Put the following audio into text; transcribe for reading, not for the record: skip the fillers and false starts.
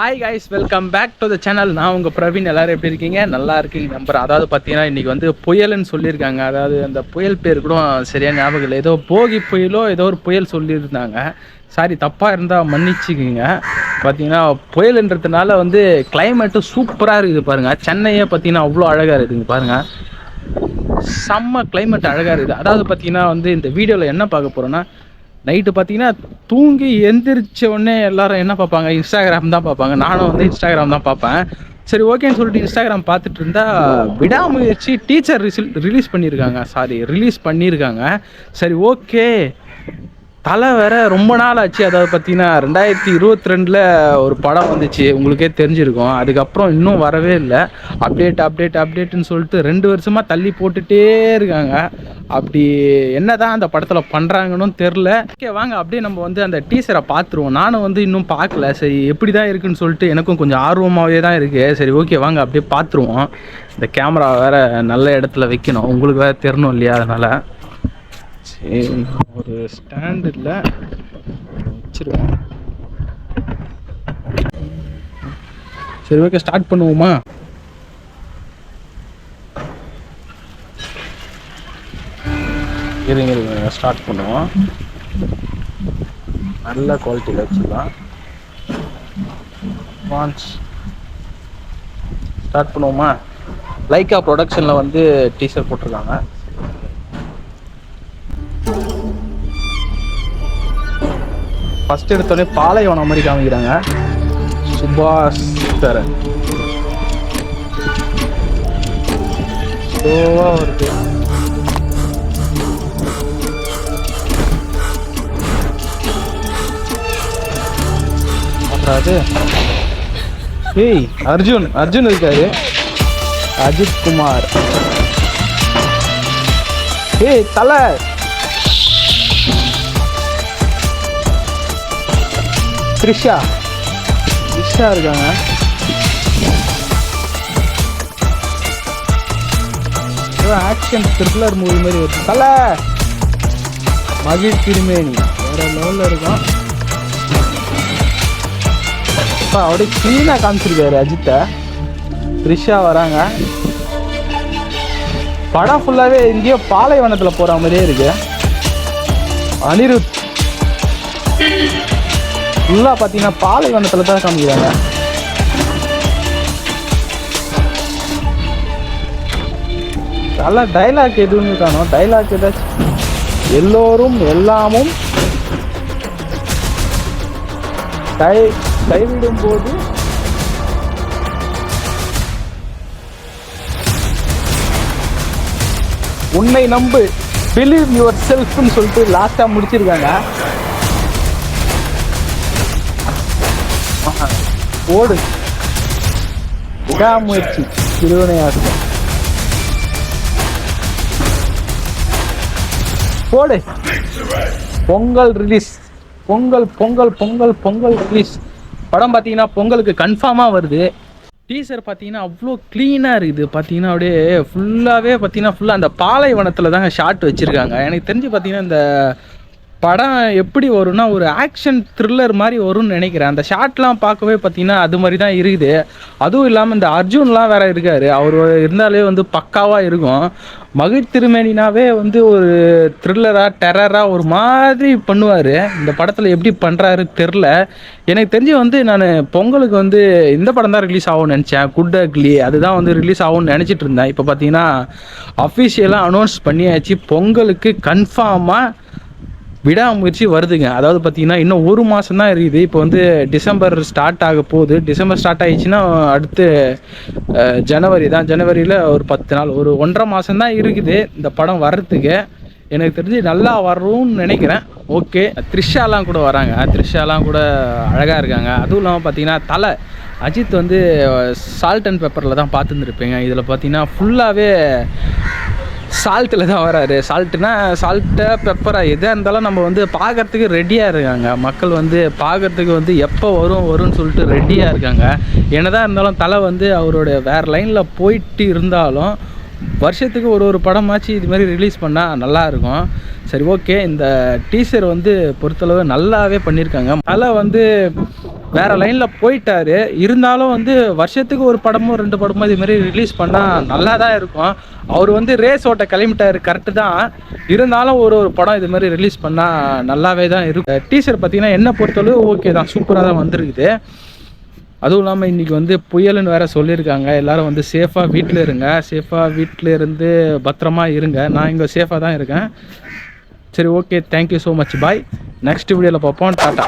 Hi guys, welcome back to the channel. நான் உங்கள் பிரவீன். எல்லோரும் எப்படி இருக்கீங்க? நல்லா இருக்கீங்க நம்புறேன். அதாவது பார்த்தீங்கன்னா இன்றைக்கி வந்து புயல்னு சொல்லியிருக்காங்க. அதாவது அந்த புயல் பேர் கூட சரியாக ஞாபகம் இல்லை. ஏதோ போகி புயலோ ஏதோ ஒரு புயல் சொல்லியிருந்தாங்க. சாரி, தப்பாக இருந்தால் மன்னிச்சுக்கிங்க. பார்த்தீங்கன்னா புயலுன்றதுனால வந்து கிளைமேட்டு சூப்பராக இருக்குது பாருங்கள். சென்னையே பார்த்தீங்கன்னா அவ்வளோ அழகாக இருக்குதுங்க பாருங்கள். செம்ம கிளைமேட் அழகாக இருக்குது. அதாவது பார்த்தீங்கன்னா வந்து இந்த வீடியோவில் என்ன பார்க்க போகிறோன்னா, நைட்டு பார்த்தீங்கன்னா தூங்கி எந்திரிச்ச உடனே எல்லாரும் என்ன பார்ப்பாங்க? இன்ஸ்டாகிராம் தான் பார்ப்பாங்க. நானும் வந்து இன்ஸ்டாகிராம் தான் பார்ப்பேன். சரி, ஓகேன்னு சொல்லிட்டு இன்ஸ்டாகிராம் பார்த்துட்டு இருந்தா விடாமுயற்சி டீச்சர் ரிலீஸ் பண்ணியிருக்காங்க. சரி, ஓகே. தலை வேற ரொம்ப நாள் ஆச்சு. அதாவது பார்த்தீங்கன்னா 2022 ஒரு படம் வந்துச்சு, உங்களுக்கே தெரிஞ்சிருக்கும். அதுக்கப்புறம் இன்னும் வரவே இல்லை. அப்டேட்டுன்னு சொல்லிட்டு 2 வருஷமாக தள்ளி போட்டுகிட்டே இருக்காங்க. அப்படி என்ன தான் அந்த படத்தில் பண்ணுறாங்கன்னு தெரில. ஓகே, வாங்க அப்படியே நம்ம வந்து அந்த டீசரை பார்த்துருவோம். நானும் வந்து இன்னும் பார்க்கல. சரி, எப்படி தான் இருக்குன்னு சொல்லிட்டு எனக்கும் கொஞ்சம் ஆர்வமாகவே தான் இருக்குது. சரி, ஓகே, வாங்க அப்படியே பார்த்துருவோம். இந்த கேமரா வேறு நல்ல இடத்துல வைக்கணும், உங்களுக்கு வேறு தெரியணும் இல்லையா? அதனால் சரி, ஒரு ஸ்டாண்டில் வச்சிருவேன். சரி, ஓகே, ஸ்டார்ட் பண்ணுவோமா? இருங்க ஸ்டார்ட் பண்ணுவோம். நல்ல குவாலிட்டியில் வச்சுக்கலாம். ஸ்டார்ட் பண்ணுவோமா? லைக்கா ப்ரொடக்ஷனில் வந்து டீசர் போட்டிருக்காங்க. ஃபஸ்ட் எடுத்தோடனே பாலைவனம் மாதிரி காமிக்கிறாங்க. சுபாஷ் சரன் ஸ்லோவாக வருது. அது ஏய், அர்ஜுன் இருக்காரு. அஜித் குமார். ஏய், தலை. த்ரிஷா இருக்காங்க. ஆக்ஷன் த்ரில்லர் மூவி மாதிரி வருது. தலை மகிழ் திருமேனி வேற லெவலில் இருக்கும். அப்படியே கிளீனாக காமிச்சிருக்காரு அஜித்தை. த்ரிஷா வராங்க. படம் ஃபுல்லாகவே எங்கேயோ பாலைவனத்தில் போகிற மாதிரியே இருக்கு. அனிருத் ஃபுல்லாக பார்த்தீங்கன்னா பாலைவனத்தில் தான் காமிக்கிறாங்க. நல்லா டைலாக் எதுவுமே காணும். டைலாக் ஏதாச்சும் எல்லோரும் எல்லாமும் கைவிடும் போது உன்னை நம்பு, பிலீவ் யுவர் செல்ஃப்னு சொல்லிட்டு லாஸ்ட்டாக முடிச்சிருக்காங்க. ஓடு, விடாமுயற்சி, திருவினையாற்றும். போடு. பொங்கல் ரிலீஸ். பொங்கல் ரிலீஸ். படம் பார்த்தீங்கன்னா பொங்கலுக்கு கன்ஃபார்மாக வருது. டீசர் பார்த்தீங்கன்னா அவ்வளோ க்ளீனாக இருக்குது. பார்த்தீங்கன்னா அப்படியே ஃபுல்லாக அந்த பாலைவனத்தில் தாங்க ஷாட் வச்சுருக்காங்க. எனக்கு தெரிஞ்சு பார்த்தீங்கன்னா இந்த படம் எப்படி வரும்னா ஒரு ஆக்ஷன் த்ரில்லர் மாதிரி வரும்னு நினைக்கிறேன். அந்த ஷாட்லாம் பார்க்கவே பார்த்தீங்கன்னா அது மாதிரி தான் இருக்குது. அதுவும் இல்லாமல் இந்த அர்ஜுன்லாம் வேறு இருக்கார். அவர் இருந்தாலே வந்து பக்காவாக இருக்கும். மகிழ் திருமேனினாவே வந்து ஒரு த்ரில்லராக டெரராக ஒரு மாதிரி பண்ணுவார். இந்த படத்தில் எப்படி பண்ணுறாரு தெரில. எனக்கு தெரிஞ்சு வந்து நான் பொங்கலுக்கு வந்து இந்த படம் தான் ரிலீஸ் ஆகும்னு நினச்சேன். குட் அக்லி அதுதான் வந்து ரிலீஸ் ஆகும்னு நினச்சிட்டு இருந்தேன். இப்போ பார்த்தீங்கன்னா அஃபிஷியலாக அனௌன்ஸ் பண்ணியாச்சு. பொங்கலுக்கு கன்ஃபார்மாக விடாமுயற்சி வருதுங்க. அதாவது பார்த்தீங்கன்னா இன்னும் 1 மாதம் தான் இருக்குது. இப்போ வந்து டிசம்பர் ஸ்டார்ட் ஆக போகுது. டிசம்பர் ஸ்டார்ட் ஆகிடுச்சின்னா அடுத்து ஜனவரியில் ஒரு 10 நாள், ஒரு 1.5 மாதம் தான் இருக்குது இந்த படம் வர்றதுக்கு. எனக்கு தெரிஞ்சு நல்லா வரும்னு நினைக்கிறேன். ஓகே, த்ரிஷாலாம் கூட வராங்க. த்ரிஷாலாம் கூட அழகாக இருக்காங்க. அதுவும் இல்லாமல் பார்த்தீங்கன்னா தலை அஜித் வந்து சால்ட் அண்ட் பெப்பரில் தான் பார்த்துருந்துருப்பீங்க. இதில் பார்த்தீங்கன்னா ஃபுல்லாகவே சால்ட்டில் தான் வராரு. சால்ட்டு பெப்பரா எதாக இருந்தாலும் நம்ம வந்து பார்க்குறதுக்கு ரெடியாக இருக்காங்க. மக்கள் வந்து பார்க்குறதுக்கு வந்து எப்போ வரும்னு சொல்லிட்டு ரெடியாக இருக்காங்க. என்னதான் இருந்தாலும் தலை வந்து அவரோட வேறு லைனில் போயிட்டு இருந்தாலும் வருஷத்துக்கு ஒரு படமாச்சு இது மாதிரி ரிலீஸ் பண்ணால் நல்லாயிருக்கும். சரி, ஓகே. இந்த டீசர் வந்து பொறுத்தளவு நல்லாவே பண்ணியிருக்காங்க. தலை வந்து வேறு லைனில் போயிட்டாரு. இருந்தாலும் வந்து வருஷத்துக்கு ஒரு படமோ 2 படமோ இதுமாரி ரிலீஸ் பண்ணால் நல்லா தான் இருக்கும். அவர் வந்து ரேஸ் ஓட்ட கிளம்பிட்டார், கரெக்டு தான். இருந்தாலும் ஒரு படம் இதுமாரி ரிலீஸ் பண்ணால் நல்லாவே தான் இருக்கும். டீசர் பார்த்தீங்கன்னா என்னை பொறுத்தளவு ஓகே தான், சூப்பராக தான் வந்திருக்குது. அதுவும் இல்லாமல் இன்றைக்கி வந்து புயலுன்னு வேறு சொல்லியிருக்காங்க. எல்லோரும் வந்து சேஃபாக வீட்டில் இருங்க, சேஃபாக வீட்டில் இருந்து பத்திரமா இருங்க. நான் இங்கே சேஃபாக தான் இருக்கேன். சரி, ஓகே, தேங்க்யூ ஸோ மச், பாய். நெக்ஸ்ட் வீடியோவில் பார்ப்போம். டாட்டா.